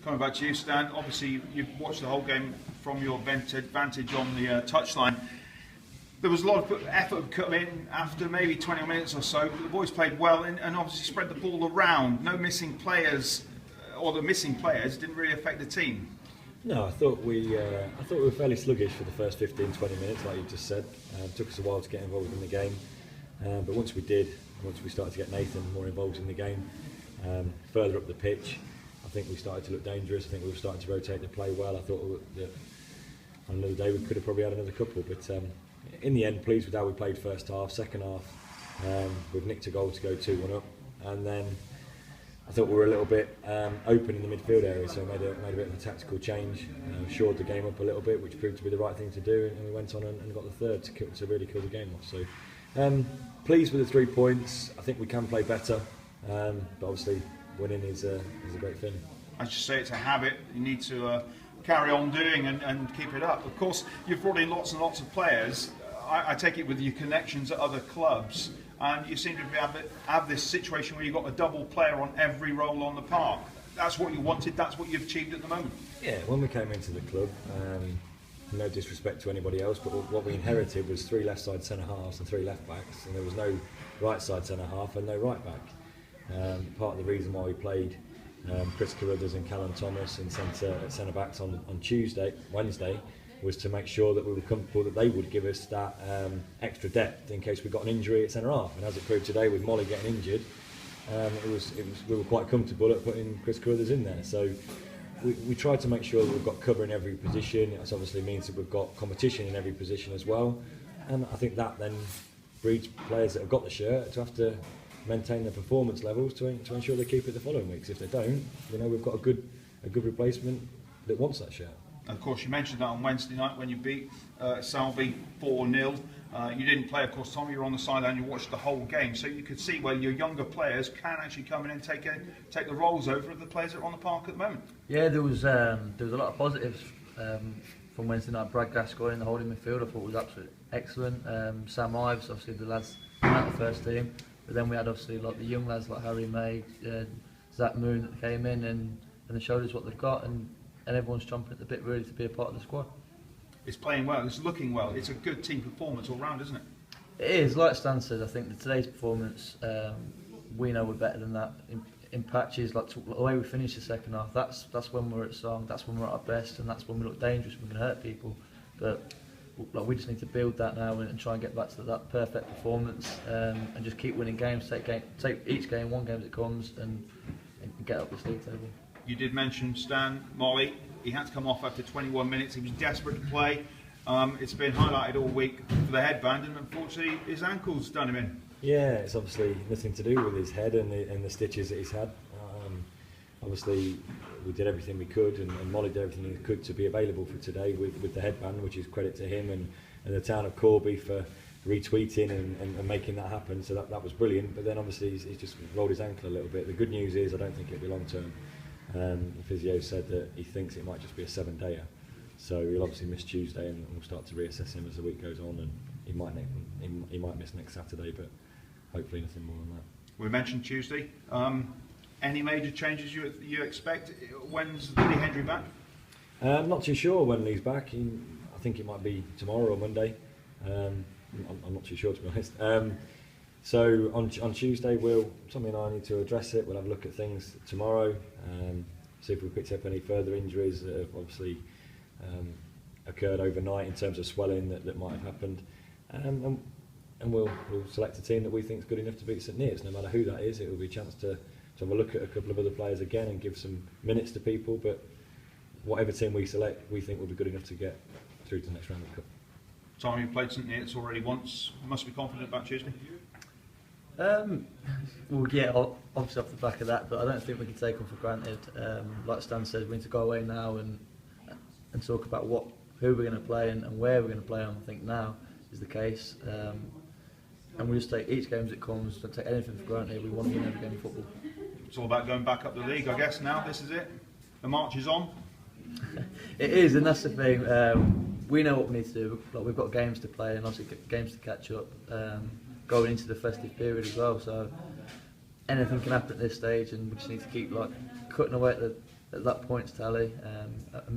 Coming back to you, Stan, obviously you've watched the whole game from your vantage on the touchline. There was a lot of effort come in after maybe 20 minutes or so. The boys played well and obviously spread the ball around. No missing players, or the missing players didn't really affect the team. No, I thought we were fairly sluggish for the first 15-20 minutes, like you just said. It took us a while to get involved in the game, but once we started to get Nathan more involved in the game, further up the pitch, I think we started to look dangerous. I think we were starting to rotate the play well. I thought that on another day we could have probably had another couple, but in the end, pleased with how we played first half. Second half, we've nicked a goal to go 2-1 up, and then I thought we were a little bit open in the midfield area, so made a bit of a tactical change, shored the game up a little bit, which proved to be the right thing to do, and we went on and got the third to really kill the game off. So pleased with the 3 points. I think we can play better, but obviously winning is a great thing. I just say it's a habit you need to carry on doing and keep it up. Of course, you've brought in lots and lots of players. I take it with your connections at other clubs, and you seem to have this situation where you've got a double player on every role on the park. That's what you wanted, that's what you've achieved at the moment. Yeah, when we came into the club, no disrespect to anybody else, but what we inherited was 3 left side centre halves and 3 left backs, and there was no right side centre half and no right back. Part of the reason why we played Chris Carruthers and Callum Thomas in centre backs on Wednesday, was to make sure that we were comfortable that they would give us that extra depth in case we got an injury at centre half. And as it proved today, with Molly getting injured, we were quite comfortable at putting Chris Carruthers in there. So we tried to make sure that we've got cover in every position. It obviously means that we've got competition in every position as well. And I think that then breeds players that have got the shirt to have to maintain their performance levels to ensure they keep it the following weeks. If they don't, we've got a good replacement that wants that shirt. Of course, you mentioned that on Wednesday night when you beat Salby 4-0. You didn't play, of course, Tom. You were on the sideline. You watched the whole game, so you could see where your younger players can actually come in and take the roles over of the players that are on the park at the moment. Yeah, there was a lot of positives from Wednesday night. Brad Gascoigne in the holding midfield, I thought was absolutely excellent. Sam Ives, obviously the lads out of the first team, but then we had obviously like the young lads like Harry May, Zach Moon that came in and they showed us what they've got, and everyone's chomping at the bit really to be a part of the squad. It's playing well, it's looking well, it's a good team performance all round, isn't it? It is, like Stan said, I think that today's performance, we know we're better than that in patches, like the way we finish the second half, that's when we're at song, that's when we're at our best, and that's when we look dangerous, we can hurt people. But like, we just need to build that now and try and get back to that perfect performance, and just keep winning games, take each game, one game as it comes, and get up this league table. You did mention Stan Molly. He had to come off after 21 minutes. He was desperate to play. It's been highlighted all week for the headband, and unfortunately his ankle's done him in. Yeah, it's obviously nothing to do with his head and the stitches that he's had. Obviously we did everything we could, and Molly did everything he could to be available for today with the headband, which is credit to him and the town of Corby for retweeting and making that happen. So that was brilliant. But then obviously he's just rolled his ankle a little bit. The good news is I don't think it'll be long term. The physio said that he thinks it might just be a 7-dayer, so he'll obviously miss Tuesday, and we'll start to reassess him as the week goes on, and he might miss next Saturday, but hopefully nothing more than that. We mentioned Tuesday. Any major changes you expect? When's Lee Hendry back? Not too sure when Lee's back. I think it might be tomorrow or Monday. I'm not too sure, to be honest. So on Tuesday, Tommy and I need to address it. We'll have a look at things tomorrow, see if we picked up any further injuries that have obviously occurred overnight in terms of swelling that might have happened, and we'll select a team that we think is good enough to beat St Neots. No matter who that is, it will be a chance to have a look at a couple of other players again and give some minutes to people. But whatever team we select, we think will be good enough to get through to the next round of the cup. Tom, you've played St Neots already once. Must be confident about Tuesday. Well, yeah, obviously off the back of that, but I don't think we can take them for granted. Like Stan said, we need to go away now and talk about who we're going to play and where we're going to play on. I think now is the case, and we just take each game as it comes. Don't take anything for granted. We want to win every game of football. It's all about going back up the league, I guess. Now this is it. The march is on. It is, and that's the thing. We know what we need to do. Like, we've got games to play and obviously games to catch up. Going into the festive period as well, so anything can happen at this stage, and we just need to keep cutting away at at that points tally and moving